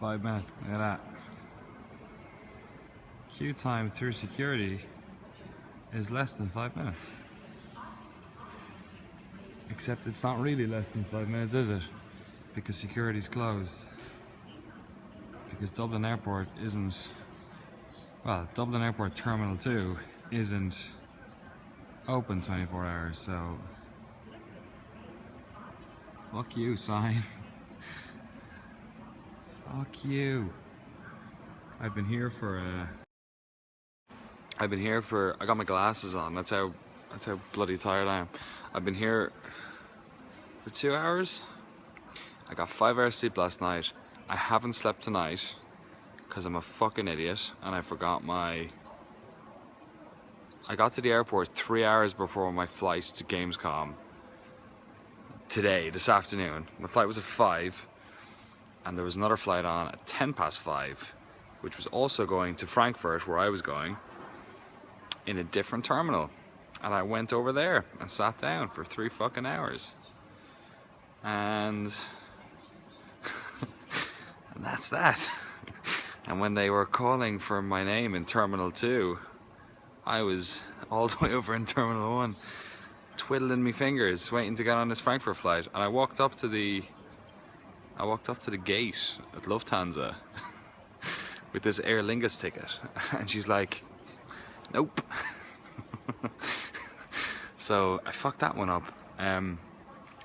5 minutes. Look at that. Queue time through security is less than 5 minutes. Except it's not really less than 5 minutes, is it? Because security's closed. Because Dublin Airport isn't... Well, Dublin Airport Terminal 2 isn't open 24 hours, so... Fuck you, sign. Fuck you. I've been here for I got my glasses on. That's how bloody tired I am. I've been here for 2 hours. I got 5 hours sleep last night. I haven't slept tonight because I'm a fucking idiot and I forgot my... I got to the airport 3 hours before my flight to Gamescom today, this afternoon. My flight was at 5 and there was another flight on at 5:10, which was also going to Frankfurt, where I was going, in a different terminal. And I went over there and sat down for 3 fucking hours. And... and that's that. And when they were calling for my name in Terminal 2, I was all the way over in Terminal 1, twiddling my fingers, waiting to get on this Frankfurt flight. And I walked up to the gate at Lufthansa with this Aer Lingus ticket, and she's like, nope. So I fucked that one up.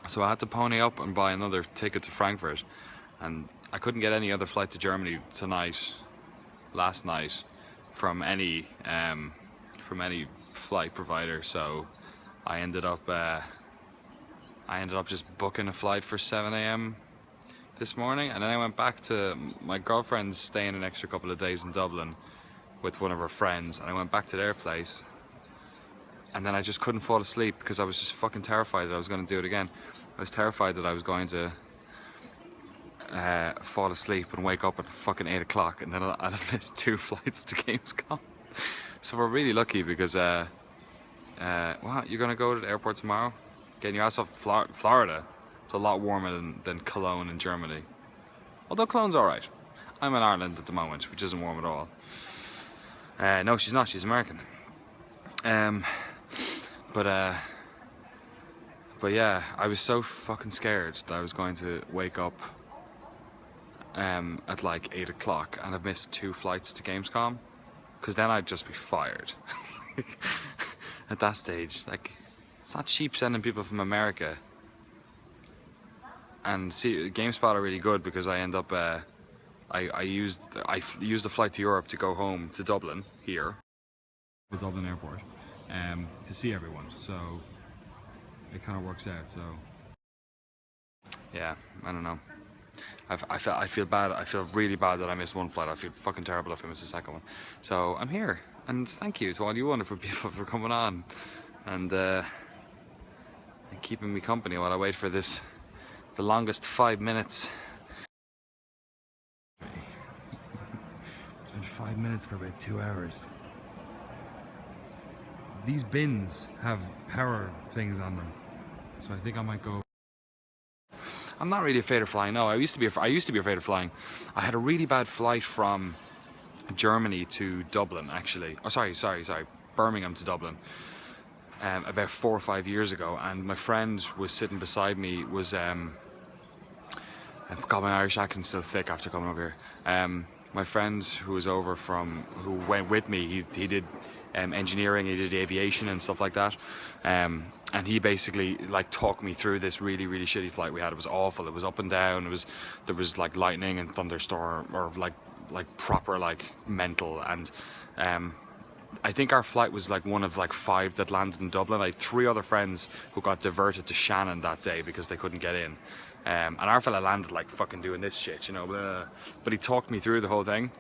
So I had to pony up and buy another ticket to Frankfurt, and I couldn't get any other flight to Germany last night, from any flight provider. So I ended up just booking a flight for 7 AM this morning, and then I went back to my girlfriend's staying an extra couple of days in Dublin with one of her friends, and I went back to their place, and then I just couldn't fall asleep because I was just fucking terrified that I was going to do it again. I was terrified that I was going to fall asleep and wake up at fucking 8 o'clock, and then I'd have missed 2 flights to Gamescom. So we're really lucky because what, you're going to go to the airport tomorrow? Getting your ass off to Florida. It's a lot warmer than Cologne in Germany. Although Cologne's alright. I'm in Ireland at the moment, which isn't warm at all. No, she's not. She's American. But yeah, I was so fucking scared that I was going to wake up at like 8 o'clock and I've missed 2 flights to Gamescom, because then I'd just be fired. At that stage, like, it's not cheap sending people from America. And see, GameSpot are really good because I end up, I used the flight to Europe to go home to Dublin here, the Dublin Airport, to see everyone. So it kind of works out. So yeah, I don't know. I feel bad. I feel really bad that I missed 1 flight. I feel fucking terrible if I miss the 2nd one. So I'm here, and thank you to all you wonderful people for coming on and keeping me company while I wait for this. The longest 5 minutes. It's been 5 minutes for about 2 hours. These bins have power things on them, so I think I might go. I'm not really afraid of flying. No, I used to be afraid of flying. I had a really bad flight from Germany to Dublin, actually. Oh, sorry, Birmingham to Dublin. About 4 or 5 years ago, and my friend was sitting beside me. God, my Irish accent's so thick after coming over here. My friend who went with me, he did engineering, he did aviation and stuff like that. And he basically like talked me through this really, really shitty flight we had. It was awful. It was up and down. There was like lightning and thunderstorm, or like proper like mental. And I think our flight was like one of like 5 that landed in Dublin. I had 3 other friends who got diverted to Shannon that day because they couldn't get in. And our fella landed like fucking doing this shit, you know. But he talked me through the whole thing,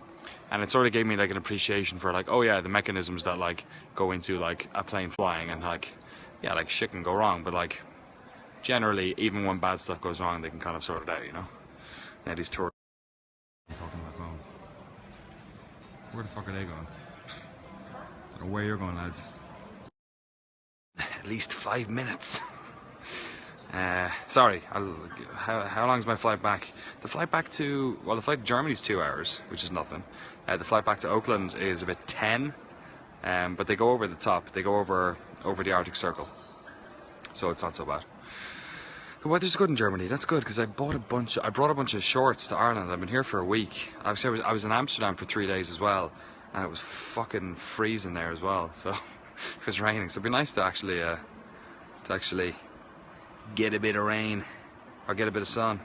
and it sort of gave me like an appreciation for like, oh yeah, the mechanisms that like go into like a plane flying, and like, yeah, like shit can go wrong, but like generally, even when bad stuff goes wrong, they can kind of sort it out, you know. Now these tours. I'm talking on my phone. Where the fuck are they going? I don't know where you're going, lads. At least 5 minutes. Sorry, how long is my flight back? The flight back to, well, the flight to Germany is 2 hours, which is nothing. The flight back to Oakland is about 10, but they go over the top. They go over the Arctic Circle, so it's not so bad. The weather's good in Germany. That's good because I brought a bunch of shorts to Ireland. I've been here for a week. I was in Amsterdam for 3 days as well, and it was fucking freezing there as well. So it was raining. So it'd be nice to actually get a bit of rain or get a bit of sun.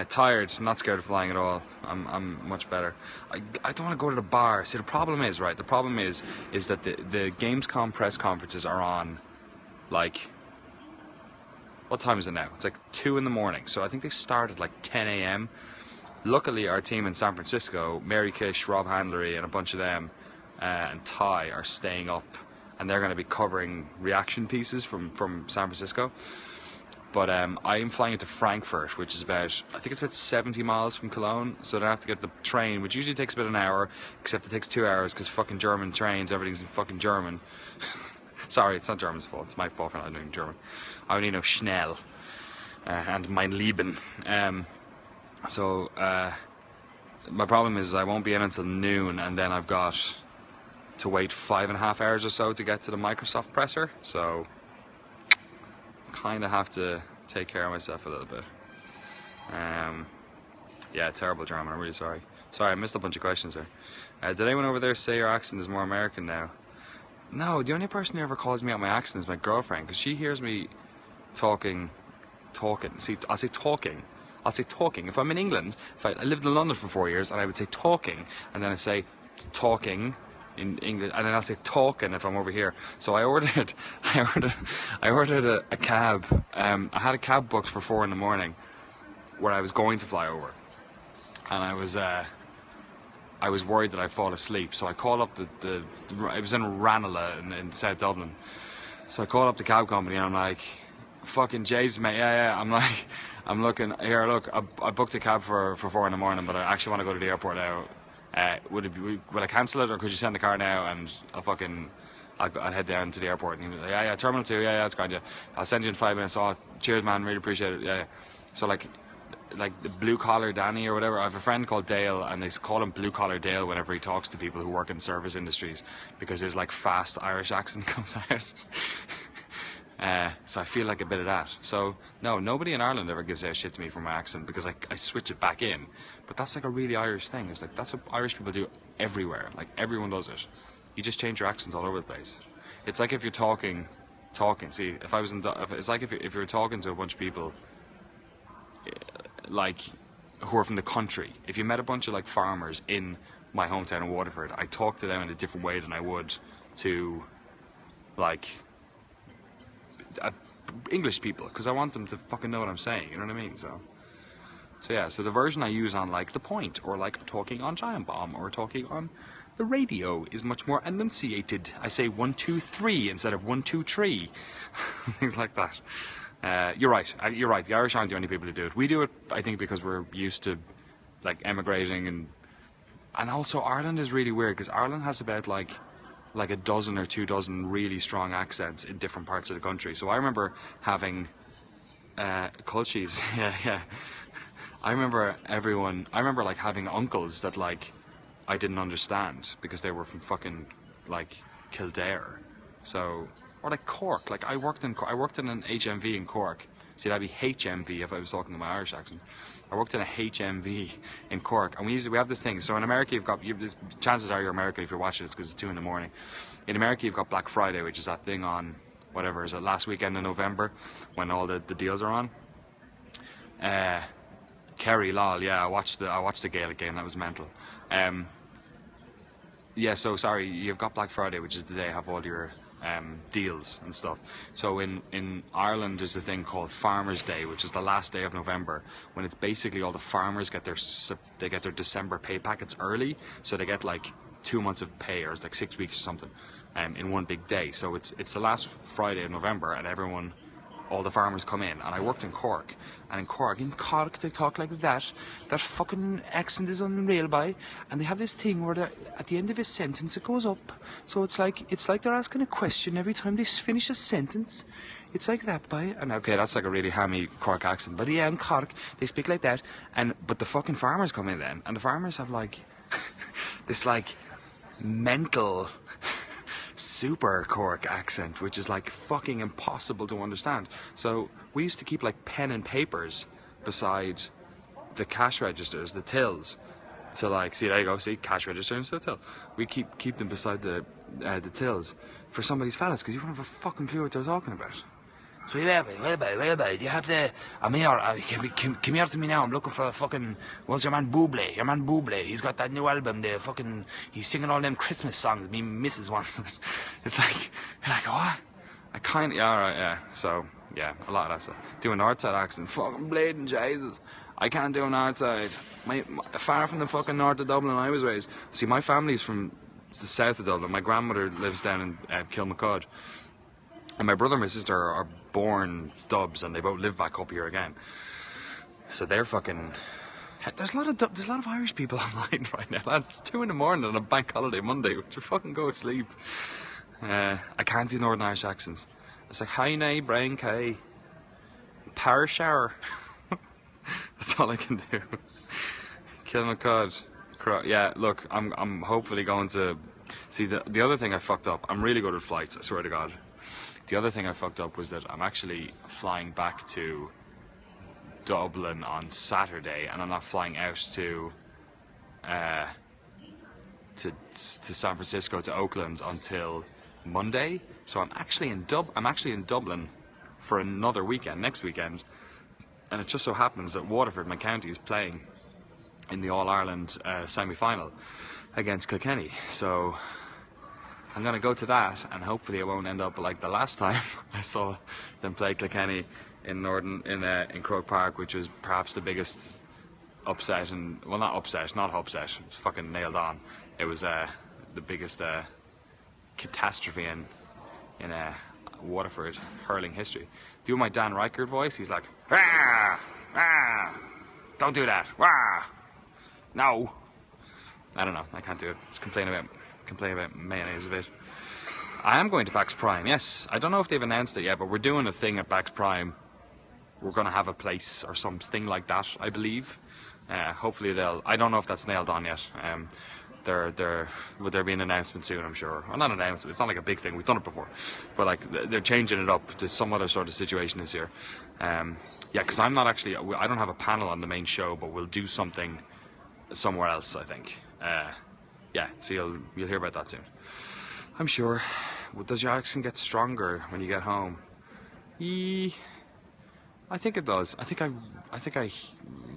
Tired, not scared of flying at all. I'm much better. I don't want to go to the bar. See, the problem is that the Gamescom press conferences are on, like, what time is it now? It's like 2 in the morning. So I think they start at like 10 a.m. Luckily, our team in San Francisco, Mary Kish, Rob Handlery, and a bunch of them, and Ty are staying up, and they're going to be covering reaction pieces from San Francisco. But I'm flying into Frankfurt, which is I think it's about 70 miles from Cologne, so then I have to get the train, which usually takes about an hour, except it takes 2 hours because fucking German trains, everything's in fucking German. Sorry, it's not German's fault, it's my fault for not knowing German. I only know schnell and mein Lieben. So my problem is I won't be in until noon, and then I've got to wait 5.5 hours or so to get to the Microsoft presser, so kind of have to take care of myself a little bit. Yeah, terrible German, I'm really sorry. Sorry, I missed a bunch of questions there. Did anyone over there say your accent is more American now? No, the only person who ever calls me out my accent is my girlfriend, because she hears me talking. See, I'll say talking. If I'm in England, I lived in London for 4 years, and I would say talking, and then I say talking in English, and then I'll say talking if I'm over here. So I ordered a cab. I had a cab booked for 4 in the morning, where I was going to fly over, and I was worried that I'd fall asleep. So I called up it was in Ranelagh in South Dublin. So I called up the cab company, and I'm like, fucking Jay's mate, yeah. I'm looking here. Look, I booked a cab for 4 in the morning, but I actually want to go to the airport now. Would I cancel it, or could you send the car now and I'll head down to the airport? And he was like, yeah, Terminal 2, yeah, it's grand, yeah. I'll send you in 5 minutes. Oh, cheers, man, really appreciate it. Yeah. So like the blue collar Danny or whatever. I have a friend called Dale, and they call him Blue Collar Dale whenever he talks to people who work in service industries, because his like fast Irish accent comes out. So I feel like a bit of that. So no, nobody in Ireland ever gives out shit to me for my accent, because I switch it back in. But that's like a really Irish thing. It's like that's what Irish people do everywhere. Like everyone does it. You just change your accent all over the place. It's like if you're talking. See, it's like if you're talking to a bunch of people, like, who are from the country. If you met a bunch of like farmers in my hometown in Waterford, I talk to them in a different way than I would to like English people, because I want them to fucking know what I'm saying, you know what I mean? So yeah, so the version I use on like The Point, or like talking on Giant Bomb, or talking on the radio is much more enunciated. I say 1, 2, 3 instead of 1, 2, 3. Things like that. You're right. The Irish aren't the only people who do it. We do it, I think, because we're used to like emigrating, and also Ireland is really weird, because Ireland has about like a dozen or 2 dozen really strong accents in different parts of the country. So I remember having cultures. Yeah. I remember like having uncles that like I didn't understand because they were from fucking like Kildare. So, or like Cork. Like I worked in an HMV in Cork. See, that'd be HMV if I was talking in my Irish accent. I worked in a HMV in Cork, and we have this thing. So in America, chances are you're American if you're watching this, because it's 2 in the morning. In America, you've got Black Friday, which is that thing on whatever is it, last weekend in November, when all the deals are on. Kerry, lol, yeah, I watched the Gaelic game. That was mental. Yeah, so sorry, you've got Black Friday, which is the day I have all your deals and stuff. So in Ireland there's a thing called Farmers' Day, which is the last day of November, when it's basically all the farmers get their December pay packets early, so they get like 2 months of pay, or it's like 6 weeks or something, in one big day. So it's the last Friday of November, and everyone, all the farmers come in, and I worked in Cork, and in Cork they talk like that fucking accent is unreal, by, and they have this thing where at the end of a sentence it goes up, so it's like they're asking a question every time they finish a sentence. It's like that, by, and okay, that's like a really hammy Cork accent, but yeah, in Cork they speak like that, but the fucking farmers come in then, and the farmers have like this like mental super Cork accent, which is like fucking impossible to understand. So we used to keep like pen and papers beside the cash registers, the tills, to like, see, there you go, see, cash register and till. We keep them beside the tills for somebody's fellas, because you don't have a fucking clue what they're talking about. So well, you have to, I'm here, come here to me now, I'm looking for fucking, what's your man Bublé, he's got that new album, he's singing all them Christmas songs, me missus wants. It's like, you're like, what? I kind of, yeah, alright, yeah, so, yeah, a lot of that stuff. Do a north side accent, fucking bleeding Jesus, I can't do a north side, far from the fucking north of Dublin I was raised. See, my family's from the south of Dublin, my grandmother lives down in Kilmacud. And my brother and my sister are born Dubs, and they both live back up here again. So they're fucking. There's a lot of Irish people online right now, lads. It's 2 a.m. on a bank holiday Monday. Would you fucking go to sleep? I can't do Northern Irish accents. It's like hi nay, brain K, power shower. That's all I can do. Kilmacud. Yeah, look, I'm hopefully going to see the other thing I fucked up. I'm really good at flights, I swear to God. The other thing I fucked up was that I'm actually flying back to Dublin on Saturday, and I'm not flying out to San Francisco, to Oakland, until Monday. So I'm actually in Dublin for another weekend, next weekend, and it just so happens that Waterford, my county, is playing in the All-Ireland semi-final against Kilkenny. So I'm going to go to that, and hopefully it won't end up like the last time I saw them play Kilkenny in Croke Park, which was perhaps the biggest upset, not upset, it's fucking nailed on. It was the biggest catastrophe in Waterford hurling history. Do my Dan Reichert voice, he's like, "Rah! Rah! Don't do that, Rah! No." I don't know, I can't do it. Just complain about mayonnaise a bit. I am going to Bax Prime, yes. I don't know if they've announced it yet, but we're doing a thing at Bax Prime. We're going to have a place or something like that, I believe. Hopefully I don't know if that's nailed on yet. Will there be an announcement soon, I'm sure. Well, not an announcement, it's not like a big thing, we've done it before. But like, they're changing it up to some other sort of situation this year. Yeah, because I don't have a panel on the main show, but we'll do something somewhere else, I think. Yeah, so you'll hear about that soon, I'm sure. Does your accent get stronger when you get home? I think it does. I think I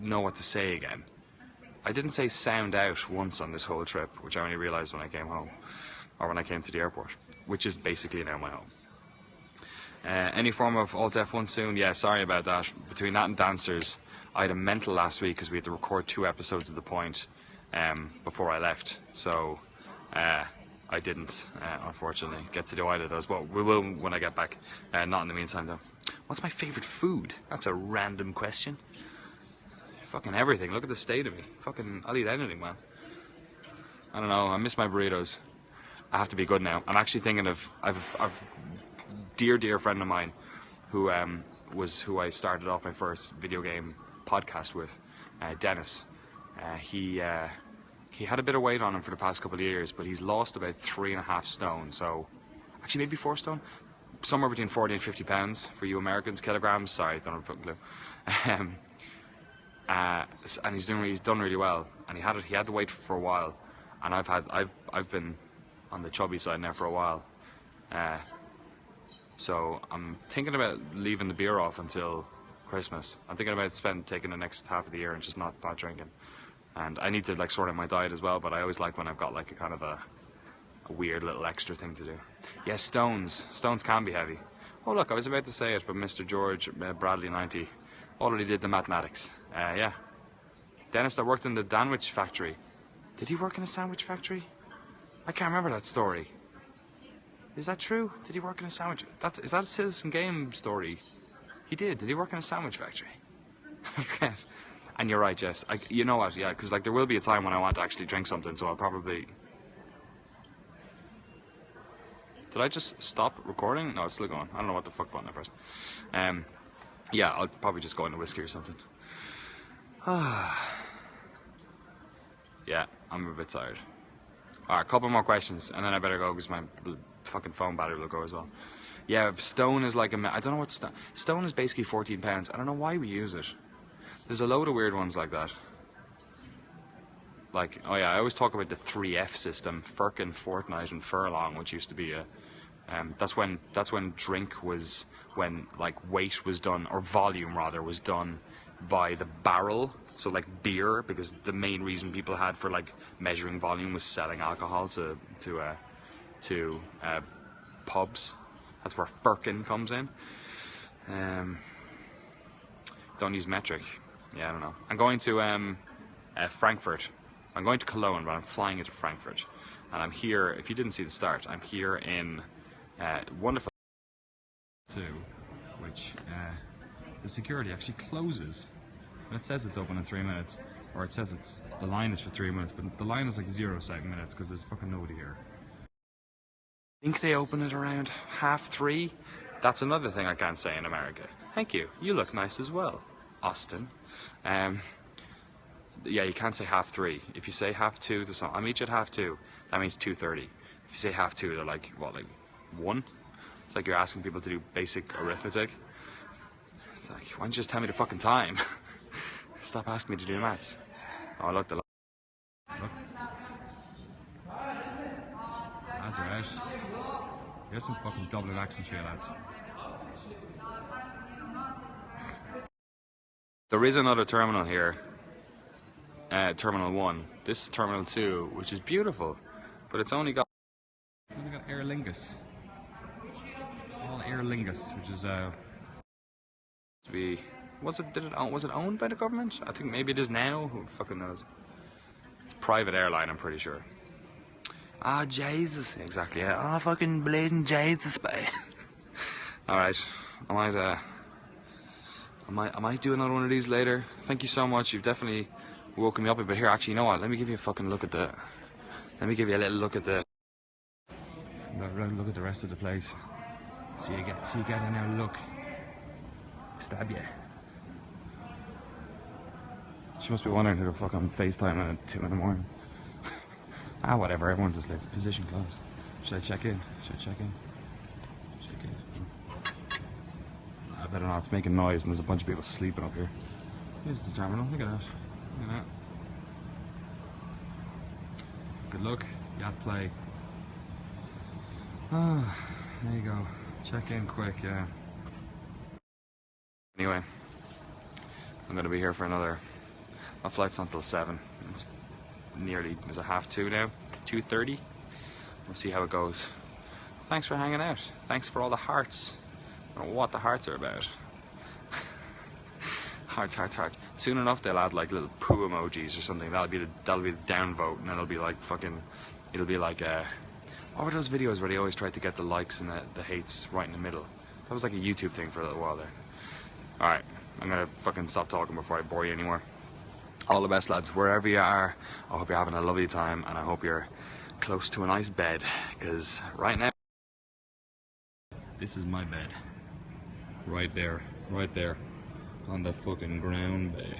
know what to say again. I didn't say sound out once on this whole trip, which I only realised when I came home, or when I came to the airport, which is basically now my home. Any form of Alt F1 soon? Yeah, sorry about that. Between that and Dancers, I had a mental last week because we had to record 2 episodes of The Point before I left, so I didn't unfortunately get to do either of those, but we will when I get back. Not in the meantime though. What's my favourite food? That's a random question. Fucking everything, look at the state of me. Fucking, I'll eat anything, man. I don't know, I miss my burritos. I have to be good now. I'm actually thinking of, I've dear friend of mine who who I started off my first video game podcast with, Dennis. He had a bit of weight on him for the past couple of years, but he's lost about 3.5 stone. So, actually maybe 4 stone, somewhere between 40 and 50 pounds for you Americans. Kilograms, sorry, don't have a fucking clue. And he's done really well. And he had the weight for a while, and I've been on the chubby side now for a while. So I'm thinking about leaving the beer off until Christmas. I'm thinking about taking the next half of the year and just not drinking. And I need to like sort out my diet as well, but I always like when I've got like a kind of a weird little extra thing to do. Yeah, stones can be heavy. Oh look, I was about to say it, but Mr. George Bradley 90 already did the mathematics. Yeah. Dennis that worked in the sandwich factory. Did he work in a sandwich factory? I can't remember that story. Is that true? Did he work in a sandwich? Is that a Citizen Game story? He did. Did he work in a sandwich factory? I forget. And you're right, Jess. You know what? Yeah, because like there will be a time when I want to actually drink something, so I'll probably. Did I just stop recording? No, it's still going. I don't know what the fuck button I pressed. Yeah, I'll probably just go into whiskey or something. Yeah, I'm a bit tired. Alright, a couple more questions, and then I better go because my fucking phone battery will go as well. Yeah, stone is like I don't know what stone. Stone is basically £14. I don't know why we use it. There's a load of weird ones like that. Like, oh yeah, I always talk about the 3F system: firkin, fortnight, and furlong, which used to be a. That's when drink was, when like weight was done, or volume rather was done by the barrel. So like beer, because the main reason people had for like measuring volume was selling alcohol to pubs. That's where firkin comes in. Don't use metric. Yeah, I don't know. I'm going to Frankfurt. I'm going to Cologne, but I'm flying into Frankfurt. And I'm here, if you didn't see the start, I'm here in wonderful 2, which the security actually closes. And it says it's open in 3 minutes, or it says the line is for 3 minutes, but the line is like 0 minutes because there's fucking nobody here. I think they open it around 3:30. That's another thing I can't say in America. Thank you. You look nice as well, Austin. Yeah, you can't say 3:30. If you say 2:30 to someone, I'll meet you at 2:30. That means 2:30. If you say 2:30, they're like, what, like 1? It's like you're asking people to do basic arithmetic. It's like, why don't you just tell me the fucking time? Stop asking me to do the maths. Oh, look, look. Lads are out. Here's some fucking Dublin accents for you, lads. There is another terminal here. Terminal 1. This is Terminal 2, which is beautiful, but it's only got Aer Lingus. It's all Aer Lingus, which is to be. Was it owned by the government? I think maybe it is now. Who fucking knows? It's a private airline, I'm pretty sure. Ah, Jesus. Exactly, yeah. Ah, fucking bleeding Jesus, babe. Alright. I might do another one of these later. Thank you so much. You've definitely woken me up a bit here. Actually, you know what? Let me give you a fucking look at the. Let me give you a little look at the. Look at the rest of the place. See you getting now. Look. Stab you. She must be wondering who the fuck I'm FaceTiming at 2 in the morning. Ah, whatever. Everyone's asleep. Position closed. Should I check in? Check in. I better not. It's making noise, and there's a bunch of people sleeping up here. Here's the terminal. Look at that. Look at that. Good luck. Yacht play. Ah, there you go. Check in quick, yeah. Anyway, I'm going to be here for another. My flight's not till 7. It's nearly, is it 2:30 now? 2:30? We'll see how it goes. Thanks for hanging out. Thanks for all the hearts. I don't know what the hearts are about. Hearts. Soon enough they'll add like little poo emojis or something. That'll be the downvote, and then it'll be like fucking. It'll be like what were those videos where they always tried to get the likes and the hates right in the middle? That was like a YouTube thing for a little while there. Alright, I'm gonna fucking stop talking before I bore you anymore. All the best, lads, wherever you are. I hope you're having a lovely time, and I hope you're close to a nice bed, because right now this is my bed. Right there on the fucking ground, babe.